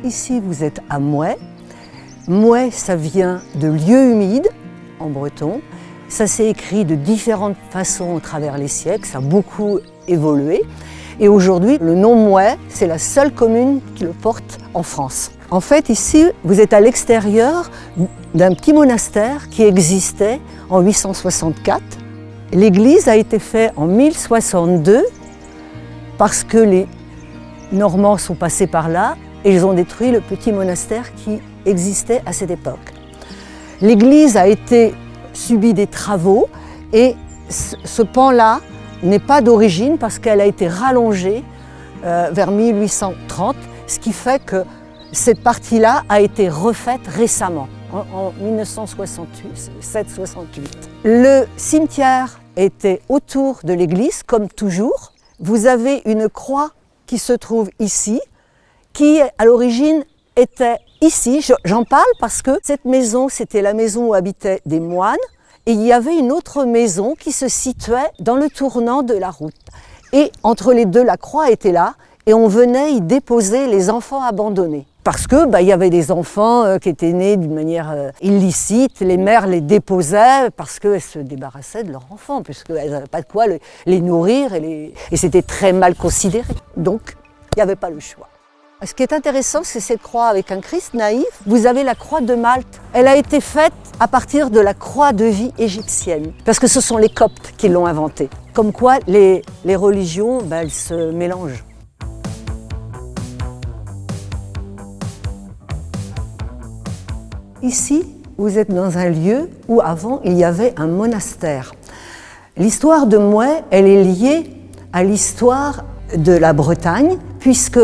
Ici, vous êtes à Mouais. Mouais, ça vient de lieu humide en breton. Ça s'est écrit de différentes façons au travers les siècles, ça a beaucoup évolué. Et aujourd'hui, le nom Mouais, c'est la seule commune qui le porte en France. En fait, ici, vous êtes à l'extérieur d'un petit monastère qui existait en 864. L'église a été faite en 1062 parce que les Normands sont passés par là et ils ont détruit le petit monastère qui existait à cette époque. L'église a été subie des travaux et ce pan-là n'est pas d'origine parce qu'elle a été rallongée vers 1830, ce qui fait que cette partie-là a été refaite récemment, en 1967-68. Le cimetière était autour de l'église, comme toujours. Vous avez une croix qui se trouve ici, qui à l'origine était ici. J'en parle parce que cette maison, c'était la maison où habitaient des moines, et il y avait une autre maison qui se situait dans le tournant de la route. Et entre les deux, la croix était là, et on venait y déposer les enfants abandonnés. Parce que il y avait des enfants qui étaient nés d'une manière illicite, les mères les déposaient parce qu'elles se débarrassaient de leurs enfants, puisqu'elles n'avaient pas de quoi les nourrir, et c'était très mal considéré. Donc, il n'y avait pas le choix. Ce qui est intéressant, c'est cette croix avec un Christ naïf. Vous avez la croix de Malte. Elle a été faite à partir de la croix de vie égyptienne, parce que ce sont les Coptes qui l'ont inventée. Comme quoi, les religions, elles se mélangent. Ici, vous êtes dans un lieu où avant, il y avait un monastère. L'histoire de Mouais, elle est liée à l'histoire de la Bretagne, puisque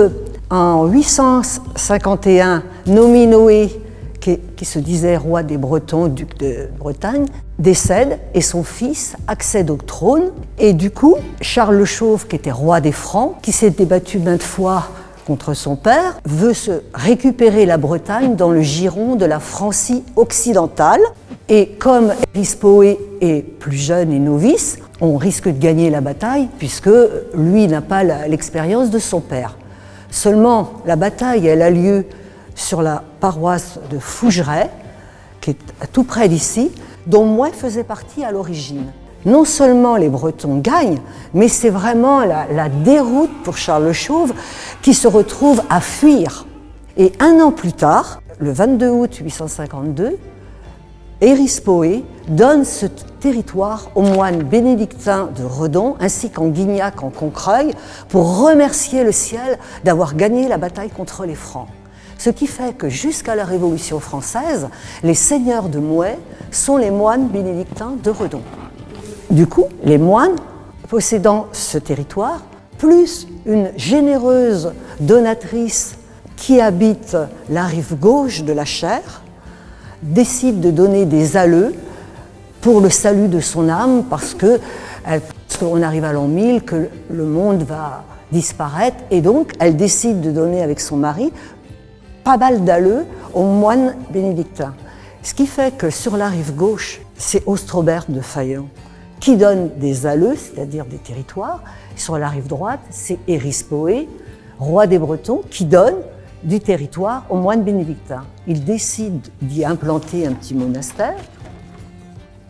en 851, Nominoé, qui se disait roi des Bretons, duc de Bretagne, décède et son fils accède au trône. Et du coup, Charles le Chauve, qui était roi des Francs, qui s'est débattu maintes fois contre son père, veut se récupérer la Bretagne dans le giron de la Francie occidentale. Et comme Erispoé est plus jeune et novice, on risque de gagner la bataille puisque lui n'a pas l'expérience de son père. Seulement, la bataille, elle a lieu sur la paroisse de Fougeray, qui est tout près d'ici, dont Mouais faisait partie à l'origine. Non seulement les Bretons gagnent, mais c'est vraiment la déroute pour Charles le Chauve qui se retrouve à fuir. Et un an plus tard, le 22 août 852, Erispoé donne ce territoire aux moines bénédictins de Redon, ainsi qu'en Guignac, en Concreuil, pour remercier le ciel d'avoir gagné la bataille contre les Francs. Ce qui fait que jusqu'à la Révolution française, les seigneurs de Mouais sont les moines bénédictins de Redon. Du coup, les moines possédant ce territoire, plus une généreuse donatrice qui habite la rive gauche de la Cher, décide de donner des alleux pour le salut de son âme, parce qu'on arrive à l'an 1000, que le monde va disparaître, et donc elle décide de donner avec son mari pas mal d'alleux aux moines bénédictins. Ce qui fait que sur la rive gauche, c'est Ostrobert de Fayon qui donne des alleux, c'est-à-dire des territoires. Sur la rive droite, c'est Erispoé, roi des Bretons, qui donne du territoire aux moines bénédictins. Il décide d'y implanter un petit monastère.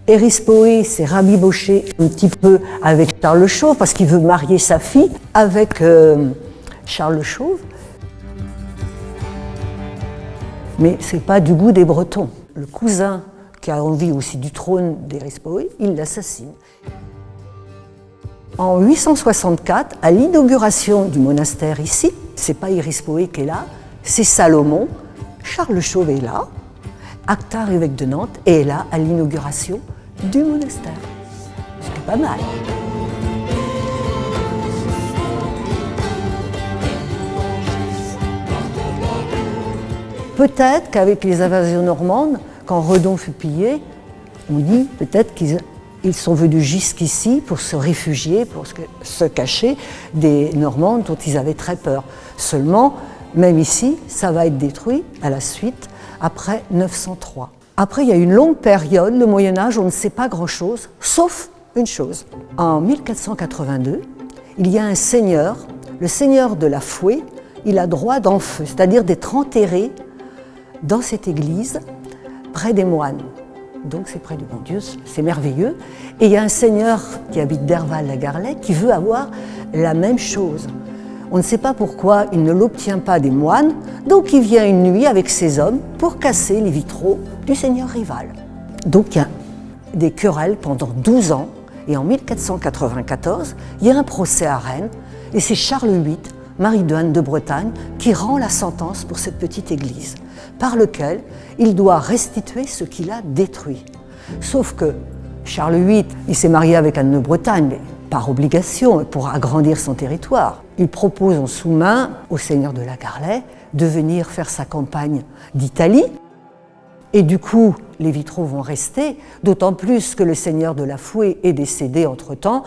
Erispoé s'est rabiboché un petit peu avec Charles le Chauve parce qu'il veut marier sa fille avec Charles le Chauve. Mais ce n'est pas du goût des Bretons. Le cousin qui a envie aussi du trône d'Erispoé, il l'assassine. En 864, à l'inauguration du monastère ici, c'est pas Erispoé qui est là, c'est Salomon. Charles le Chauve est là, Actar, évêque de Nantes, est là à l'inauguration du monastère. Ce qui est pas mal. peut-être qu'avec les invasions normandes, quand Redon fut pillé, on dit peut-être qu'ils sont venus jusqu'ici pour se réfugier, pour se cacher des Normands dont ils avaient très peur. Seulement, même ici, ça va être détruit à la suite, après 903. Après, il y a une longue période, le Moyen-Âge, on ne sait pas grand-chose, sauf une chose. En 1482, il y a un seigneur, le seigneur de la Foué, il a droit d'enfeu, c'est-à-dire d'être enterré dans cette église, près des moines. Donc c'est près du bon Dieu, c'est merveilleux. Et il y a un seigneur qui habite Derval-la-Garlais qui veut avoir la même chose. On ne sait pas pourquoi il ne l'obtient pas des moines, donc il vient une nuit avec ses hommes pour casser les vitraux du seigneur rival. Donc il y a des querelles pendant 12 ans, et en 1494, il y a un procès à Rennes, et c'est Charles VIII, Marie d'Anne de Bretagne, qui rend la sentence pour cette petite église, par lequel il doit restituer ce qu'il a détruit. Sauf que Charles VIII, il s'est marié avec Anne de Bretagne, mais par obligation, pour agrandir son territoire. Il propose en sous-main au seigneur de la Garlais de venir faire sa campagne d'Italie. Et du coup, les vitraux vont rester, d'autant plus que le seigneur de la Foué est décédé entre-temps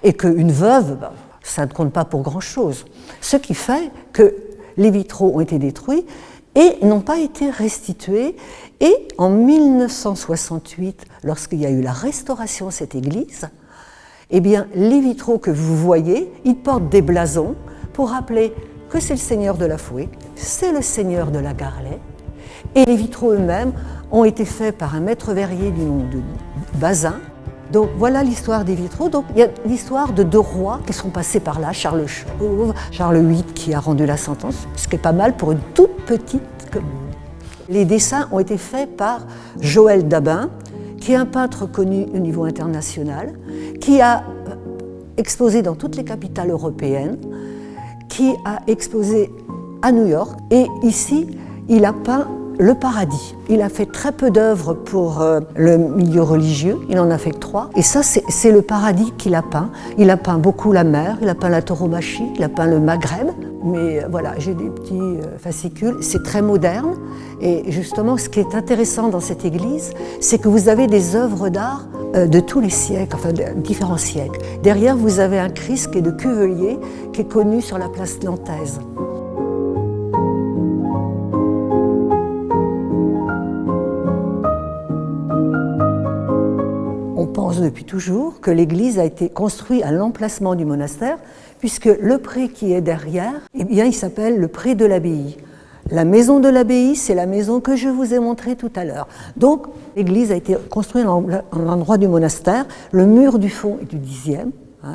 et qu'une veuve, ça ne compte pas pour grand-chose. Ce qui fait que les vitraux ont été détruits et n'ont pas été restitués. Et en 1968, lorsqu'il y a eu la restauration de cette église, eh bien, les vitraux que vous voyez, ils portent des blasons pour rappeler que c'est le seigneur de la Foué, c'est le seigneur de la Garlais, et les vitraux eux-mêmes ont été faits par un maître verrier du nom de Bazin. Donc voilà l'histoire des vitraux. Donc il y a l'histoire de deux rois qui sont passés par là, Charles Chauve, Charles VIII qui a rendu la sentence, ce qui est pas mal pour une toute petite commune. Les dessins ont été faits par Joël Dabin, qui est un peintre connu au niveau international, qui a exposé dans toutes les capitales européennes, qui a exposé à New York, et ici, il a peint le paradis. Il a fait très peu d'œuvres pour le milieu religieux, il en a fait que 3, et ça c'est le paradis qu'il a peint. Il a peint beaucoup la mer, il a peint la tauromachie, il a peint le Maghreb, mais voilà, j'ai des petits fascicules, c'est très moderne, et justement ce qui est intéressant dans cette église, c'est que vous avez des œuvres d'art de tous les siècles, enfin de différents siècles. Derrière, vous avez un Christ qui est de Cuvelier, qui est connu sur la place nantaise. On pense depuis toujours que l'église a été construite à l'emplacement du monastère, puisque le pré qui est derrière, eh bien, il s'appelle le pré de l'abbaye. La maison de l'abbaye, c'est la maison que je vous ai montrée tout à l'heure. Donc, l'église a été construite en l'endroit du monastère. Le mur du fond est du 10e,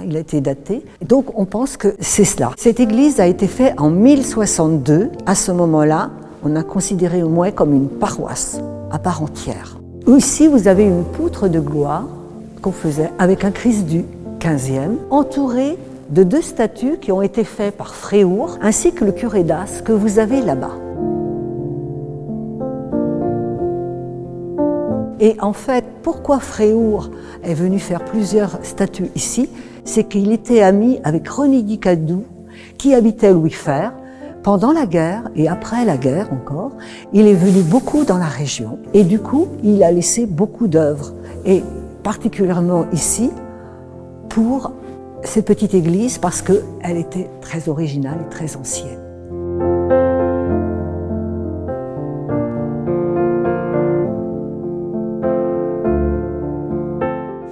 il a été daté. Et donc, on pense que c'est cela. Cette église a été faite en 1062. À ce moment-là, on a considéré au moins comme une paroisse à part entière. Ici, vous avez une poutre de gloire qu'on faisait avec un Christ du 15e, entouré de 2 statues qui ont été faites par Fréour, ainsi que le curé d'As que vous avez là-bas. Et en fait, pourquoi Fréour est venu faire plusieurs statues ici, c'est qu'il était ami avec René Guicadou, qui habitait Louis Fer. Pendant la guerre, et après la guerre encore, il est venu beaucoup dans la région. Et du coup, il a laissé beaucoup d'œuvres, et particulièrement ici, pour cette petite église, parce qu'elle était très originale et très ancienne.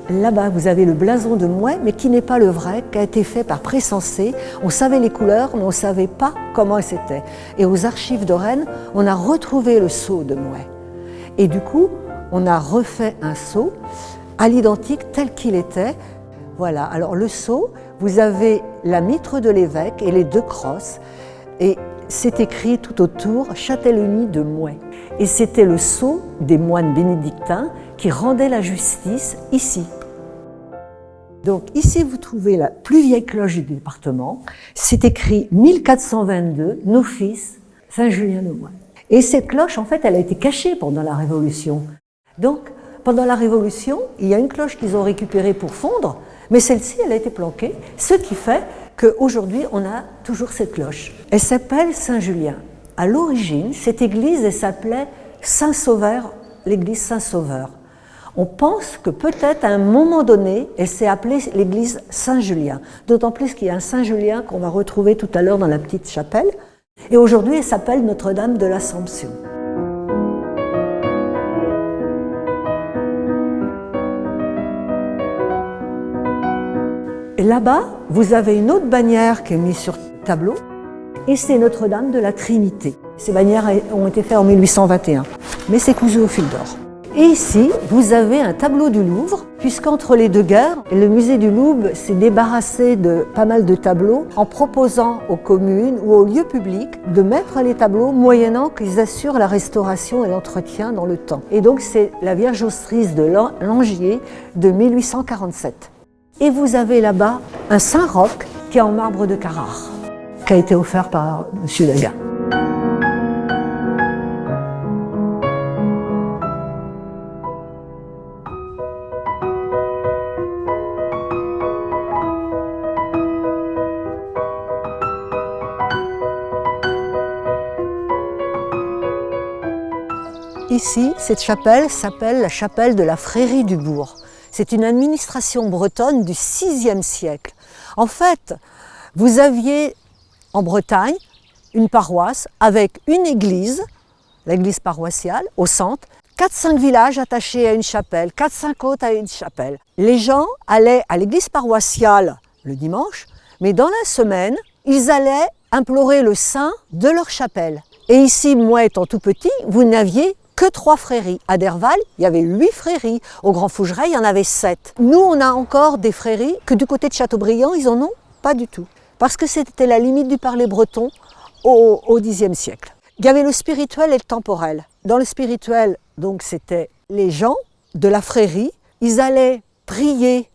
Là-bas, vous avez le blason de Mouet, mais qui n'est pas le vrai, qui a été fait par Pressensé. On savait les couleurs, mais on ne savait pas comment c'était. Et aux archives de Rennes, on a retrouvé le sceau de Mouet. Et du coup, on a refait un sceau à l'identique tel qu'il était. Voilà, alors le sceau, vous avez la mitre de l'évêque et les 2 crosses. Et c'est écrit tout autour « Châtellenie de Mouet ». Et c'était le sceau des moines bénédictins qui rendaient la justice ici. Donc ici, vous trouvez la plus vieille cloche du département. C'est écrit 1422, Office Saint-Julien-de-Mouet. Et cette cloche, en fait, elle a été cachée pendant la Révolution. Donc, pendant la Révolution, il y a une cloche qu'ils ont récupérée pour fondre, mais celle-ci, elle a été planquée, ce qui fait qu'aujourd'hui, on a toujours cette cloche. Elle s'appelle Saint-Julien. À l'origine, cette église elle s'appelait Saint-Sauveur, l'église Saint-Sauveur. On pense que peut-être à un moment donné, elle s'est appelée l'église Saint-Julien. D'autant plus qu'il y a un Saint-Julien qu'on va retrouver tout à l'heure dans la petite chapelle. Et aujourd'hui, elle s'appelle Notre-Dame de l'Assomption. Et là-bas, vous avez une autre bannière qui est mise sur tableau, et c'est Notre-Dame de la Trinité. Ces bannières ont été faites en 1821, mais c'est cousu au fil d'or. Et ici, vous avez un tableau du Louvre, puisqu'entre les deux guerres, le musée du Louvre s'est débarrassé de pas mal de tableaux en proposant aux communes ou aux lieux publics de mettre les tableaux moyennant qu'ils assurent la restauration et l'entretien dans le temps. Et donc c'est la Vierge Austrice de Langier de 1847. Et vous avez là-bas un Saint-Roch qui est en marbre de Carrare, qui a été offert par M. Degas. Ici, cette chapelle s'appelle la chapelle de la Frérie du Bourg. C'est une administration bretonne du VIe siècle. En fait, vous aviez en Bretagne une paroisse avec une église, l'église paroissiale, au centre, 4-5 villages attachés à une chapelle, 4-5 autres à une chapelle. Les gens allaient à l'église paroissiale le dimanche, mais dans la semaine, ils allaient implorer le saint de leur chapelle. Et ici, moi étant tout petit, vous n'aviez que 3 fréries. À Derval, il y avait 8 fréries. Au Grand Fougeray, il y en avait 7. Nous, on a encore des fréries que du côté de Châteaubriand, ils en ont pas du tout. Parce que c'était la limite du parler breton au Xe siècle. Il y avait le spirituel et le temporel. Dans le spirituel, donc, c'était les gens de la frérie. Ils allaient prier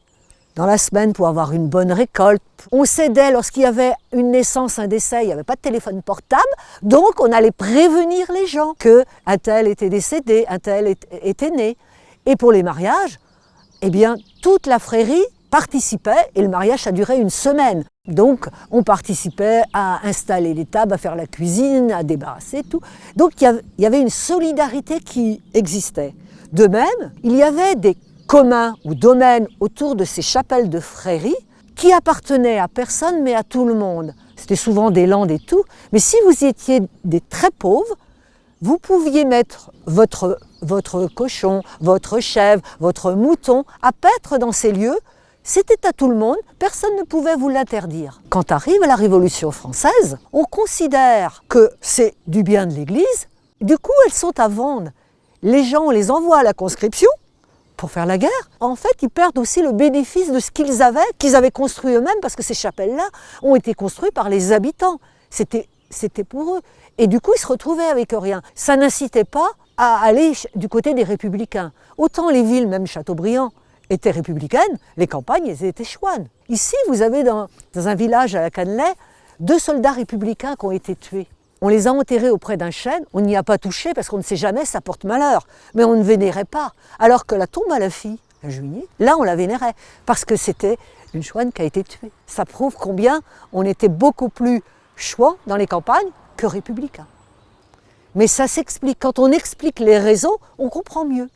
dans la semaine pour avoir une bonne récolte. On s'aidait lorsqu'il y avait une naissance, un décès, il n'y avait pas de téléphone portable, donc on allait prévenir les gens qu'un tel était décédé, un tel était né. Et pour les mariages, eh bien, toute la frérie participait et le mariage a duré une semaine. Donc on participait à installer les tables, à faire la cuisine, à débarrasser tout. Donc il y avait une solidarité qui existait. De même, il y avait des communs ou domaines autour de ces chapelles de frérie qui appartenaient à personne mais à tout le monde. C'était souvent des landes et tout, mais si vous étiez des très pauvres, vous pouviez mettre votre cochon, votre chèvre, votre mouton à paître dans ces lieux. C'était à tout le monde, personne ne pouvait vous l'interdire. Quand arrive la Révolution française, on considère que c'est du bien de l'Église, du coup elles sont à vendre. Les gens, on les envoie à la conscription, pour faire la guerre, en fait, ils perdent aussi le bénéfice de ce qu'ils avaient construit eux-mêmes, parce que ces chapelles-là ont été construites par les habitants. C'était pour eux. Et du coup, ils se retrouvaient avec rien. Ça n'incitait pas à aller du côté des républicains. Autant les villes, même Châteaubriand, étaient républicaines, les campagnes, elles étaient chouanes. Ici, vous avez dans un village à la Cannelée, 2 soldats républicains qui ont été tués. On les a enterrés auprès d'un chêne, on n'y a pas touché parce qu'on ne sait jamais, ça porte malheur. Mais on ne vénérait pas. Alors que la tombe à la fille, à Juigné, là on la vénérait parce que c'était une chouane qui a été tuée. Ça prouve combien on était beaucoup plus chouans dans les campagnes que républicains. Mais ça s'explique. Quand on explique les raisons, on comprend mieux.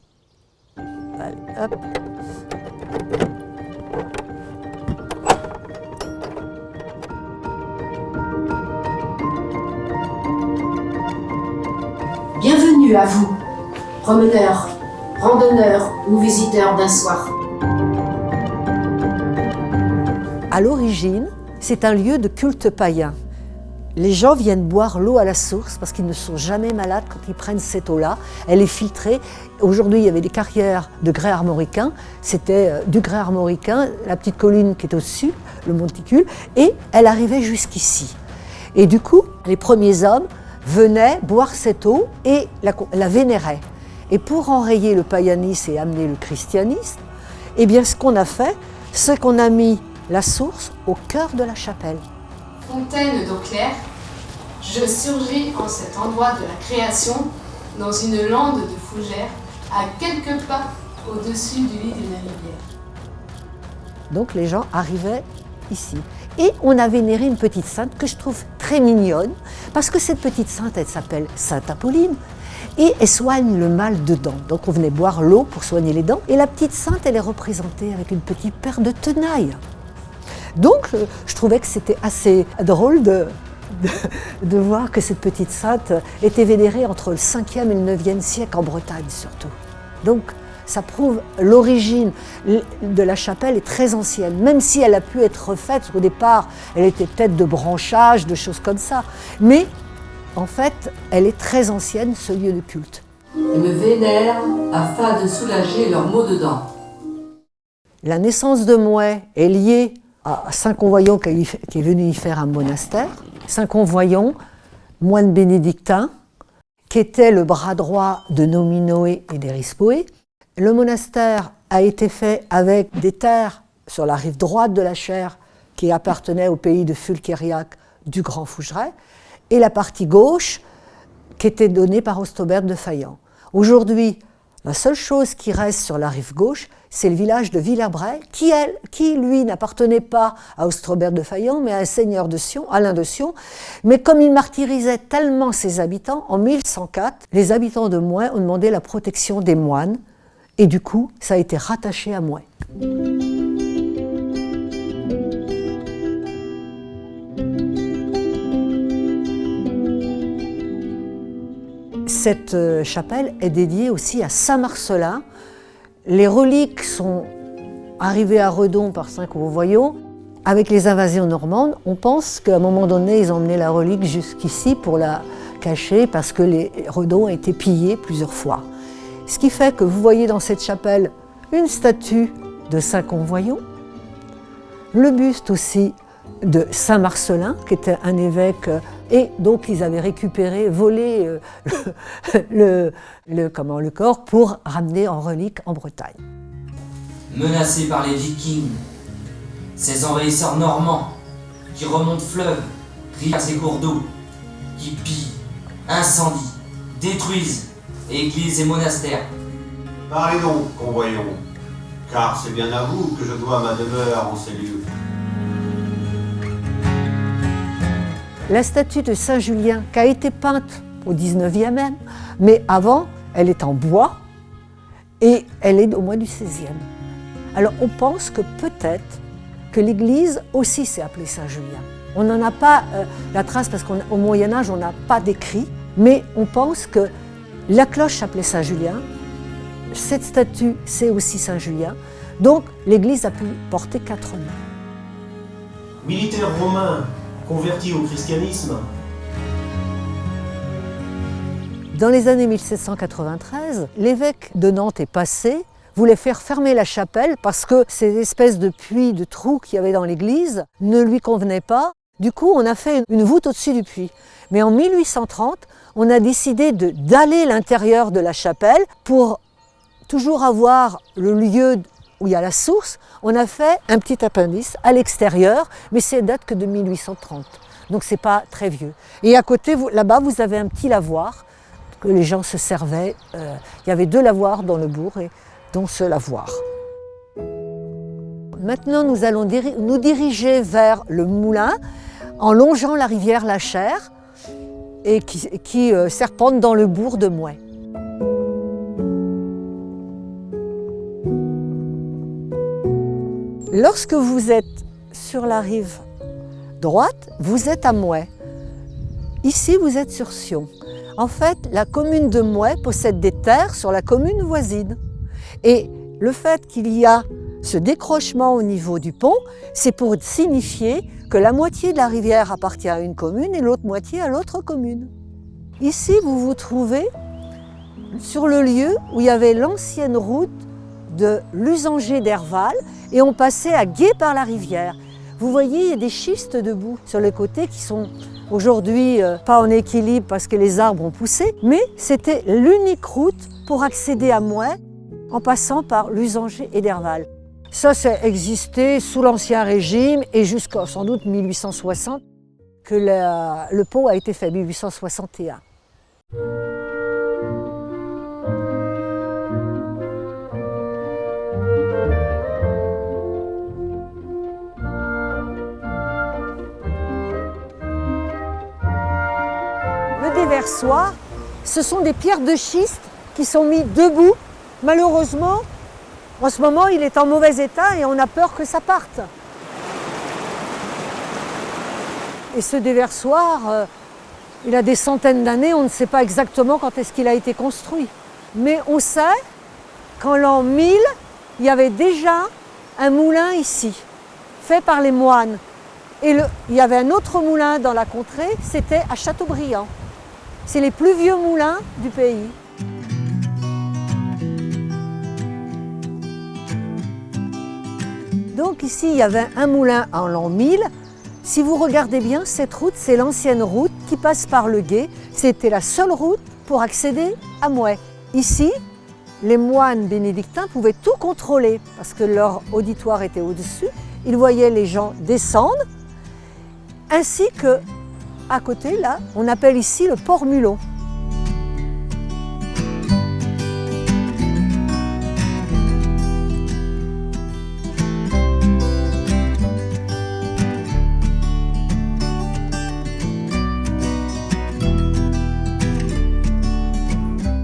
Allez, hop. Bienvenue à vous, promeneurs, randonneurs ou visiteurs d'un soir. À l'origine, c'est un lieu de culte païen. Les gens viennent boire l'eau à la source parce qu'ils ne sont jamais malades quand ils prennent cette eau-là. Elle est filtrée. Aujourd'hui, il y avait des carrières de grès armoricain. C'était du grès armoricain, la petite colline qui est au-dessus, le monticule, et elle arrivait jusqu'ici. Et du coup, les premiers hommes venaient boire cette eau et la vénéraient. Et pour enrayer le païanisme et amener le christianisme, eh bien ce qu'on a fait, c'est qu'on a mis la source au cœur de la chapelle. Fontaine d'eau claire, je surgis en cet endroit de la création, dans une lande de fougères, à quelques pas au-dessus du lit d'une rivière. Donc les gens arrivaient ici. Et on a vénéré une petite sainte que je trouve très mignonne, parce que cette petite sainte, elle s'appelle Sainte Apolline, et elle soigne le mal de dents. Donc on venait boire l'eau pour soigner les dents, et la petite sainte, elle est représentée avec une petite paire de tenailles. Donc je trouvais que c'était assez drôle de voir que cette petite sainte était vénérée entre le 5e et le 9e siècle en Bretagne surtout. Donc ça prouve l'origine de la chapelle est très ancienne, même si elle a pu être refaite. Au départ, elle était peut-être de branchage, de choses comme ça. Mais en fait, elle est très ancienne, ce lieu de culte. Ils me vénèrent afin de soulager leurs maux de dents. La naissance de Mouet est liée à Saint-Convoyant qui est venu y faire un monastère. Saint-Convoyant, moine bénédictin, qui était le bras droit de Nominoé et d'Erispoé. Le monastère a été fait avec des terres sur la rive droite de la Cher qui appartenait au pays de Fulquériac du Grand Fougeray, et la partie gauche qui était donnée par Ostobert de Faillant. Aujourd'hui, la seule chose qui reste sur la rive gauche, c'est le village de Villarbray, qui lui, n'appartenait pas à Ostobert de Faillant, mais à un seigneur de Sion, Alain de Sion. Mais comme il martyrisait tellement ses habitants, en 1104, les habitants de Mouet ont demandé la protection des moines, et du coup, ça a été rattaché à Mouet. Cette chapelle est dédiée aussi à Saint-Marcellin. Les reliques sont arrivées à Redon par Saint-Convoyant. Avec les invasions normandes, on pense qu'à un moment donné, ils ont emmené la relique jusqu'ici pour la cacher parce que les Redon a été pillés plusieurs fois. Ce qui fait que vous voyez dans cette chapelle une statue de Saint-Convoyant, le buste aussi de Saint-Marcellin, qui était un évêque, et donc ils avaient récupéré, volé le corps pour ramener en relique en Bretagne. Menacés par les Vikings, ces envahisseurs normands qui remontent fleuves, rivières et cours d'eau, qui pillent, incendient, détruisent églises et monastères. Parlez donc, convoyons, car c'est bien à vous que je dois ma demeure en ces lieux. La statue de Saint-Julien, qui a été peinte au 19e même, mais avant, elle est en bois et elle est au moins du 16e. Alors on pense que peut-être que l'église aussi s'est appelée Saint-Julien. On n'en a pas la trace parce qu'au Moyen-Âge, on n'a pas d'écrit, mais on pense que la cloche s'appelait Saint-Julien, cette statue, c'est aussi Saint-Julien, donc l'église a pu porter 4 noms. Militaire romain, converti au christianisme. Dans les années 1793, l'évêque de Nantes est passé, voulait faire fermer la chapelle parce que ces espèces de puits, de trous qu'il y avait dans l'église ne lui convenaient pas. Du coup, on a fait une voûte au-dessus du puits. Mais en 1830, on a décidé d'aller l'intérieur de la chapelle pour toujours avoir le lieu où il y a la source. On a fait un petit appendice à l'extérieur, mais ça date que de 1830. Donc c'est pas très vieux. Et à côté, là-bas, vous avez un petit lavoir que les gens se servaient. Il y avait 2 lavoirs dans le bourg, et dont ce lavoir. Maintenant, nous allons nous diriger vers le moulin en longeant la rivière la Cher et qui serpente dans le bourg de Mouet. Lorsque vous êtes sur la rive droite, vous êtes à Mouet. Ici, vous êtes sur Sion. En fait, la commune de Mouet possède des terres sur la commune voisine. Et le fait qu'il y a ce décrochement au niveau du pont, c'est pour signifier que la moitié de la rivière appartient à une commune et l'autre moitié à l'autre commune. Ici, vous vous trouvez sur le lieu où il y avait l'ancienne route de l'Usanger d'Herval et on passait à Gué par la rivière. Vous voyez, il y a des schistes de boue sur les côtés qui sont aujourd'hui pas en équilibre parce que les arbres ont poussé, mais c'était l'unique route pour accéder à Mouet en passant par l'Usanger et d'Herval. Ça existait sous l'Ancien Régime et jusqu'à sans doute 1860 que le pont a été fait, 1861. déversoir, ce sont des pierres de schiste qui sont mises debout. Malheureusement, en ce moment, il est en mauvais état et on a peur que ça parte. Et ce déversoir, il a des centaines d'années, on ne sait pas exactement quand est-ce qu'il a été construit. Mais on sait qu'en l'an 1000, il y avait déjà un moulin ici, fait par les moines. Et il y avait un autre moulin dans la contrée, c'était à Châteaubriand. C'est les plus vieux moulins du pays. Donc ici, il y avait un moulin en l'an 1000. Si vous regardez bien, cette route, c'est l'ancienne route qui passe par le Gué. C'était la seule route pour accéder à Mouet. Ici, les moines bénédictins pouvaient tout contrôler parce que leur auditoire était au-dessus. Ils voyaient les gens descendre, ainsi que, à côté, là, on appelle ici le port Mulot.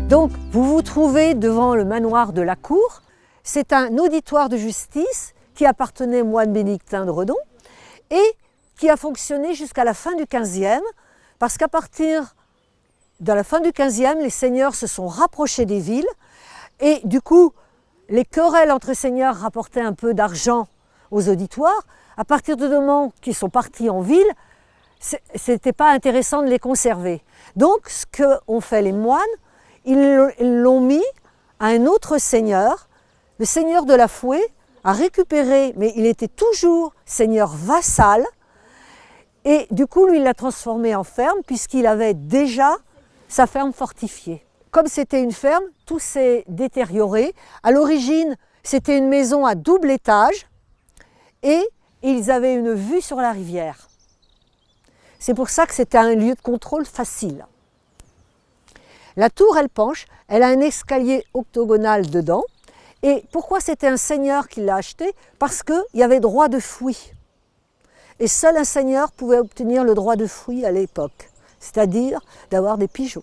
Donc, vous vous trouvez devant le manoir de la Cour. C'est un auditoire de justice qui appartenait aux moines bénédictins de Redon et qui a fonctionné jusqu'à la fin du XVe, parce qu'à partir de la fin du XVe, les seigneurs se sont rapprochés des villes et du coup, les querelles entre seigneurs rapportaient un peu d'argent aux auditoires. À partir du moment qu'ils sont partis en ville, c'était pas intéressant de les conserver. Donc, ce qu'ont fait les moines, ils l'ont mis à un autre seigneur. Le seigneur de la Fouée a récupéré, mais il était toujours seigneur vassal, et du coup, lui, il l'a transformé en ferme, puisqu'il avait déjà sa ferme fortifiée. Comme c'était une ferme, tout s'est détérioré. À l'origine, c'était une maison à double étage, et ils avaient une vue sur la rivière. C'est pour ça que c'était un lieu de contrôle facile. La tour, elle penche, elle a un escalier octogonal dedans. Et pourquoi c'était un seigneur qui l'a acheté? Parce qu'il y avait droit de fouille. Et seul un seigneur pouvait obtenir le droit de fouille à l'époque, c'est-à-dire d'avoir des pigeons.